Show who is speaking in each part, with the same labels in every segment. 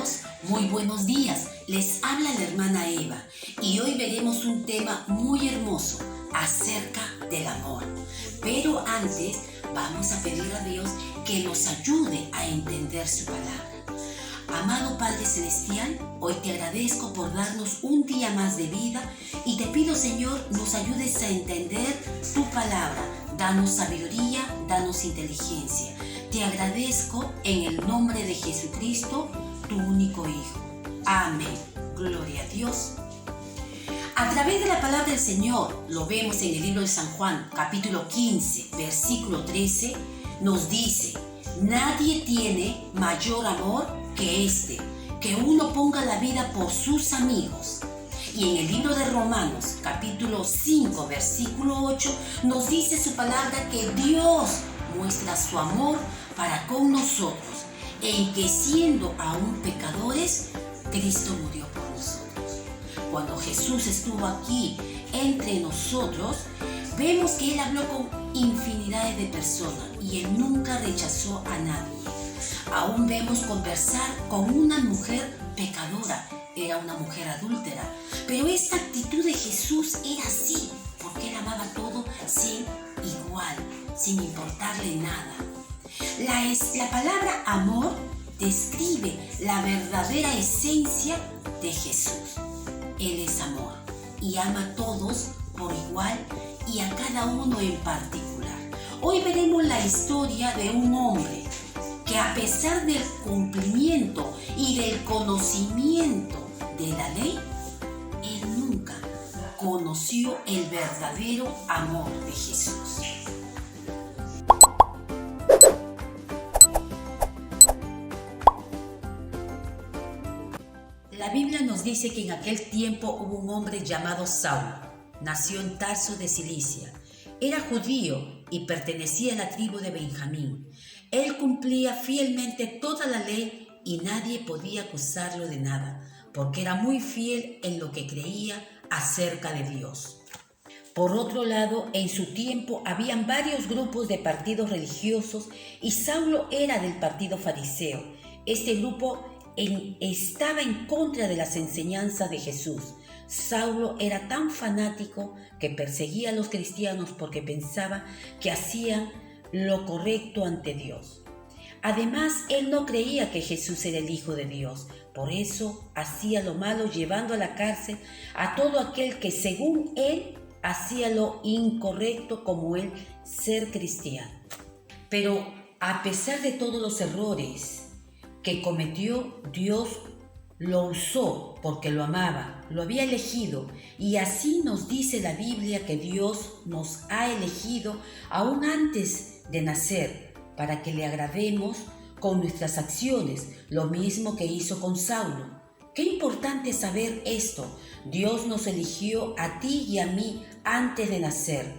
Speaker 1: Amigos, muy buenos días. Les habla la hermana Eva y hoy veremos un tema muy hermoso acerca del amor. Pero antes vamos a pedir a Dios que nos ayude a entender su palabra. Amado Padre Celestial, hoy te agradezco por darnos un día más de vida y te pido, Señor, nos ayudes a entender tu palabra. Danos sabiduría, danos inteligencia. Te agradezco en el nombre de Jesucristo, tu único Hijo. Amén. Gloria a Dios. A través de la palabra del Señor, lo vemos en el libro de San Juan, capítulo 15, versículo 13, nos dice: nadie tiene mayor amor que este, que uno ponga la vida por sus amigos. Y en el libro de Romanos, capítulo 5, versículo 8, nos dice su palabra que Dios muestra su amor para con nosotros, en que siendo aún pecadores, Cristo murió por nosotros. Cuando Jesús estuvo aquí entre nosotros, vemos que Él habló con infinidades de personas y Él nunca rechazó a nadie. Aún vemos conversar con una mujer pecadora, era una mujer adúltera, pero esta actitud de Jesús era así, porque Él amaba todo sin igual, sin importarle nada. La palabra amor describe la verdadera esencia de Jesús. Él es amor y ama a todos por igual y a cada uno en particular. Hoy veremos la historia de un hombre que, a pesar del cumplimiento y del conocimiento de la ley, él nunca conoció el verdadero amor de Jesús. La Biblia nos dice que en aquel tiempo hubo un hombre llamado Saulo. Nació en Tarso de Cilicia. Era judío y pertenecía a la tribu de Benjamín. Él cumplía fielmente toda la ley y nadie podía acusarlo de nada, porque era muy fiel en lo que creía acerca de Dios. Por otro lado, en su tiempo habían varios grupos de partidos religiosos y Saulo era del partido fariseo. Este grupo estaba en contra de las enseñanzas de Jesús. Saulo era tan fanático que perseguía a los cristianos porque pensaba que hacían lo correcto ante Dios. Además, él no creía que Jesús era el Hijo de Dios. Por eso hacía lo malo, llevando a la cárcel a todo aquel que, según él, hacía lo incorrecto, como él ser cristiano. Pero a pesar de todos los errores que cometió, Dios lo usó porque lo amaba, lo había elegido, y así nos dice la Biblia que Dios nos ha elegido aún antes de nacer para que le agrademos con nuestras acciones, lo mismo que hizo con Saulo. Qué importante saber esto. Dios nos eligió a ti y a mí antes de nacer.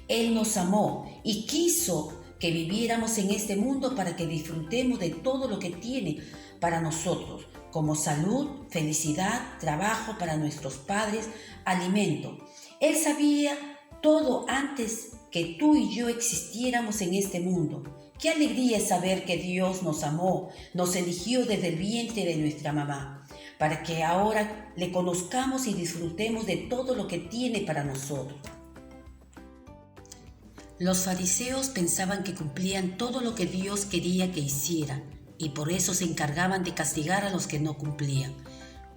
Speaker 1: Él nos amó y quiso que viviéramos en este mundo para que disfrutemos de todo lo que tiene para nosotros, como salud, felicidad, trabajo para nuestros padres, alimento. Él sabía todo antes que tú y yo existiéramos en este mundo. Qué alegría es saber que Dios nos amó, nos eligió desde el vientre de nuestra mamá, para que ahora le conozcamos y disfrutemos de todo lo que tiene para nosotros. Los fariseos pensaban que cumplían todo lo que Dios quería que hicieran y por eso se encargaban de castigar a los que no cumplían.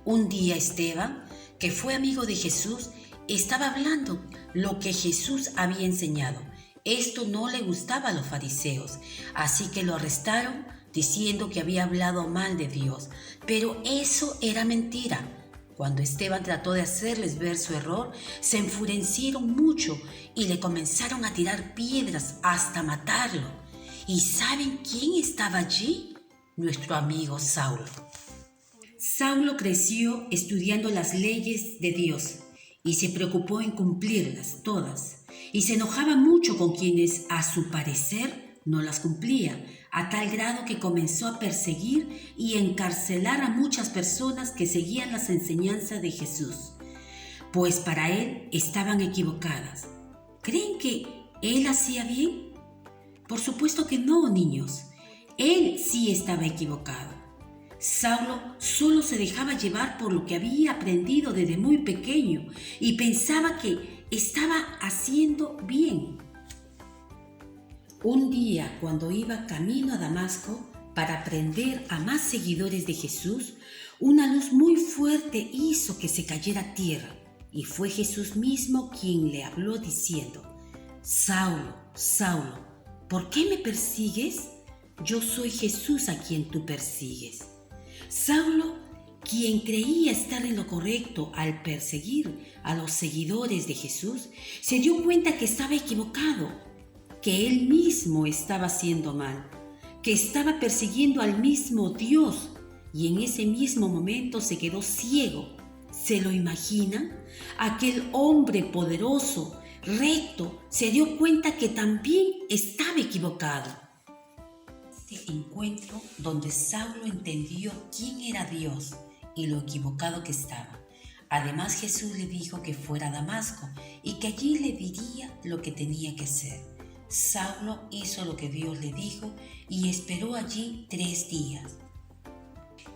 Speaker 1: Un día Esteban, que fue amigo de Jesús, estaba hablando lo que Jesús había enseñado. Esto no le gustaba a los fariseos, así que lo arrestaron diciendo que había hablado mal de Dios. Pero eso era mentira. Cuando Esteban trató de hacerles ver su error, se enfurecieron mucho y le comenzaron a tirar piedras hasta matarlo. ¿Y saben quién estaba allí? Nuestro amigo Saulo. Saulo creció estudiando las leyes de Dios y se preocupó en cumplirlas todas. Y se enojaba mucho con quienes, a su parecer, no las cumplían, a tal grado que comenzó a perseguir y encarcelar a muchas personas que seguían las enseñanzas de Jesús, pues para él estaban equivocadas. ¿Creen que él hacía bien? Por supuesto que no, niños. Él sí estaba equivocado. Saulo solo se dejaba llevar por lo que había aprendido desde muy pequeño y pensaba que estaba haciendo bien. Un día, cuando iba camino a Damasco para aprender a más seguidores de Jesús, una luz muy fuerte hizo que se cayera a tierra, y fue Jesús mismo quien le habló diciendo: Saulo, Saulo, ¿por qué me persigues? Yo soy Jesús a quien tú persigues. Saulo, quien creía estar en lo correcto al perseguir a los seguidores de Jesús, se dio cuenta que estaba equivocado, que él mismo estaba haciendo mal, que estaba persiguiendo al mismo Dios, y en ese mismo momento se quedó ciego. ¿Se lo imaginan? Aquel hombre poderoso, recto, se dio cuenta que también estaba equivocado. Este encuentro donde Saulo entendió quién era Dios y lo equivocado que estaba. Además, Jesús le dijo que fuera a Damasco y que allí le diría lo que tenía que hacer. Saulo hizo lo que Dios le dijo y esperó allí 3 días.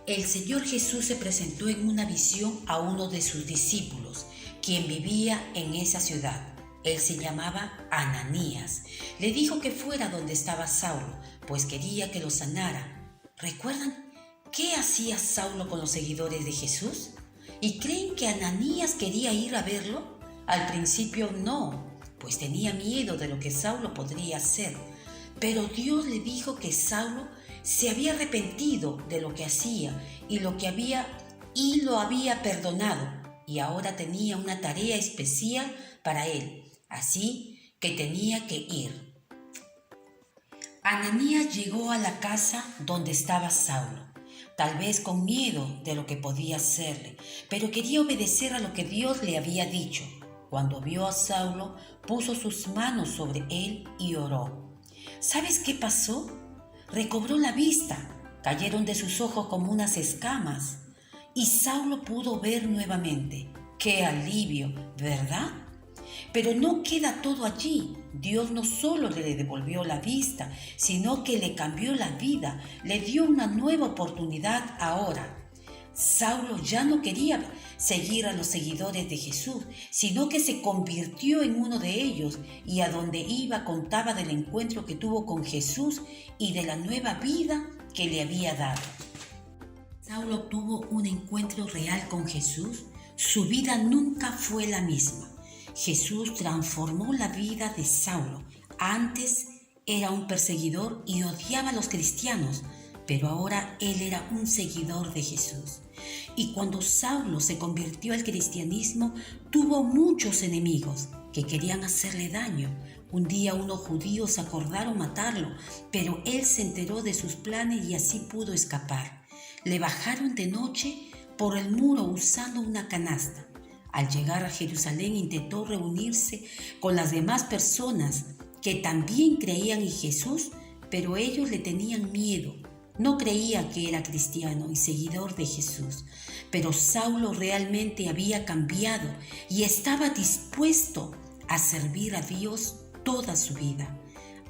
Speaker 1: El Señor Jesús se presentó en una visión a uno de sus discípulos, quien vivía en esa ciudad. Él se llamaba Ananías. Le dijo que fuera donde estaba Saulo, pues quería que lo sanara. ¿Recuerdan qué hacía Saulo con los seguidores de Jesús? ¿Y creen que Ananías quería ir a verlo? Al principio no, pues tenía miedo de lo que Saulo podría hacer. Pero Dios le dijo que Saulo se había arrepentido de lo que hacía y lo había perdonado, y ahora tenía una tarea especial para él, así que tenía que ir. Ananías llegó a la casa donde estaba Saulo, tal vez con miedo de lo que podía hacerle, pero quería obedecer a lo que Dios le había dicho. Cuando vio a Saulo, puso sus manos sobre él y oró. ¿Sabes qué pasó? Recobró la vista, cayeron de sus ojos como unas escamas, y Saulo pudo ver nuevamente. ¡Qué alivio!, ¿verdad? Pero no queda todo allí. Dios no solo le devolvió la vista, sino que le cambió la vida, le dio una nueva oportunidad ahora. Saulo ya no quería seguir a los seguidores de Jesús, sino que se convirtió en uno de ellos, y a donde iba contaba del encuentro que tuvo con Jesús y de la nueva vida que le había dado. Saulo tuvo un encuentro real con Jesús. Su vida nunca fue la misma. Jesús transformó la vida de Saulo. Antes era un perseguidor y odiaba a los cristianos, pero ahora él era un seguidor de Jesús. Y cuando Saulo se convirtió al cristianismo, tuvo muchos enemigos que querían hacerle daño. Un día unos judíos acordaron matarlo, pero él se enteró de sus planes y así pudo escapar. Le bajaron de noche por el muro usando una canasta. Al llegar a Jerusalén intentó reunirse con las demás personas que también creían en Jesús, pero ellos le tenían miedo. No creía que era cristiano y seguidor de Jesús, pero Saulo realmente había cambiado y estaba dispuesto a servir a Dios toda su vida.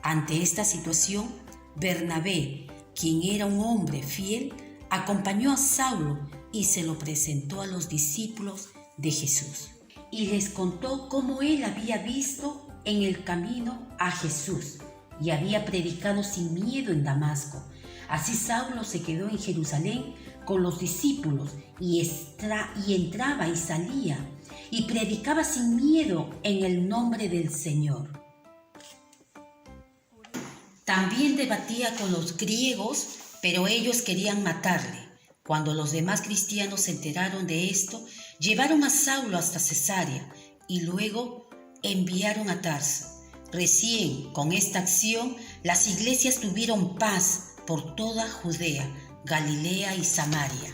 Speaker 1: Ante esta situación, Bernabé, quien era un hombre fiel, acompañó a Saulo y se lo presentó a los discípulos de Jesús. Y les contó cómo él había visto en el camino a Jesús y había predicado sin miedo en Damasco. Así Saulo se quedó en Jerusalén con los discípulos y entraba y salía y predicaba sin miedo en el nombre del Señor. También debatía con los griegos, pero ellos querían matarle. Cuando los demás cristianos se enteraron de esto, llevaron a Saulo hasta Cesarea y luego enviaron a Tarso. Recién con esta acción, las iglesias tuvieron paz por toda Judea, Galilea y Samaria.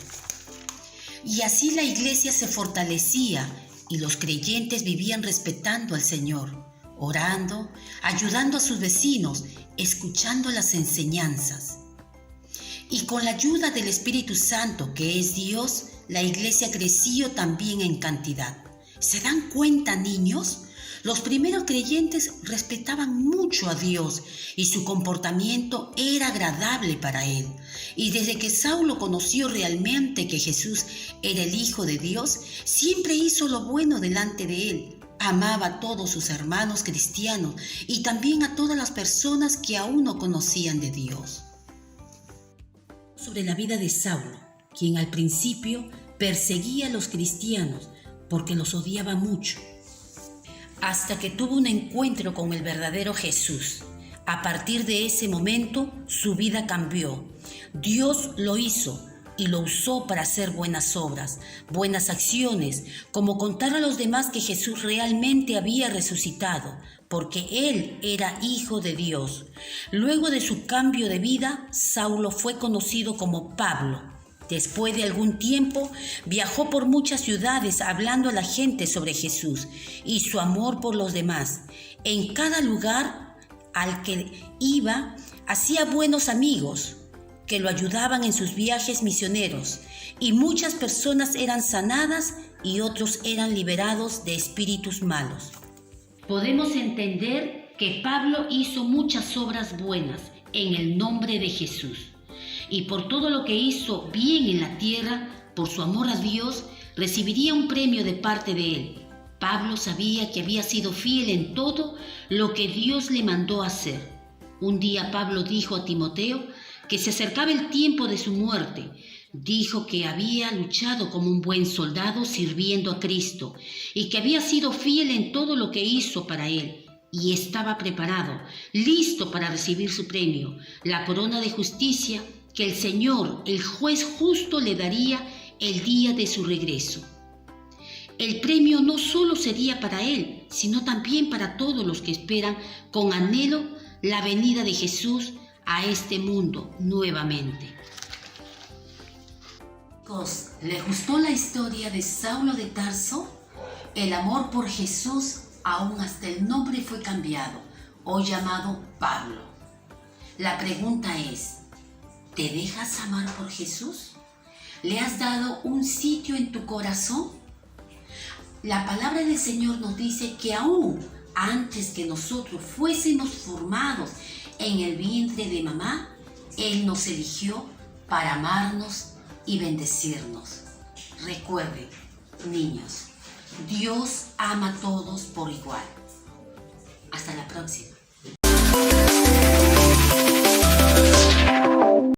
Speaker 1: Y así la iglesia se fortalecía y los creyentes vivían respetando al Señor, orando, ayudando a sus vecinos, escuchando las enseñanzas. Y con la ayuda del Espíritu Santo, que es Dios, la iglesia creció también en cantidad. ¿Se dan cuenta, niños? Los primeros creyentes respetaban mucho a Dios y su comportamiento era agradable para él. Y desde que Saulo conoció realmente que Jesús era el Hijo de Dios, siempre hizo lo bueno delante de él. Amaba a todos sus hermanos cristianos y también a todas las personas que aún no conocían de Dios. Sobre la vida de Saulo, quien al principio perseguía a los cristianos porque los odiaba mucho, hasta que tuvo un encuentro con el verdadero Jesús. A partir de ese momento, su vida cambió. Dios lo hizo y lo usó para hacer buenas obras, buenas acciones, como contar a los demás que Jesús realmente había resucitado, porque Él era Hijo de Dios. Luego de su cambio de vida, Saulo fue conocido como Pablo. Después de algún tiempo, viajó por muchas ciudades hablando a la gente sobre Jesús y su amor por los demás. En cada lugar al que iba, hacía buenos amigos que lo ayudaban en sus viajes misioneros, y muchas personas eran sanadas y otros eran liberados de espíritus malos. Podemos entender que Pablo hizo muchas obras buenas en el nombre de Jesús, y por todo lo que hizo bien en la tierra, por su amor a Dios, recibiría un premio de parte de él. Pablo sabía que había sido fiel en todo lo que Dios le mandó hacer. Un día Pablo dijo a Timoteo que se acercaba el tiempo de su muerte. Dijo que había luchado como un buen soldado sirviendo a Cristo y que había sido fiel en todo lo que hizo para él y estaba preparado, listo para recibir su premio, la corona de justicia que el Señor, el juez justo, le daría el día de su regreso. El premio no solo sería para él, sino también para todos los que esperan con anhelo la venida de Jesús a este mundo nuevamente. ¿Les gustó la historia de Saulo de Tarso? El amor por Jesús, aún hasta el nombre fue cambiado, hoy llamado Pablo. La pregunta es, ¿te dejas amar por Jesús? ¿Le has dado un sitio en tu corazón? La palabra del Señor nos dice que aún antes que nosotros fuésemos formados en el vientre de mamá, Él nos eligió para amarnos y bendecirnos. Recuerden, niños, Dios ama a todos por igual. Hasta la próxima.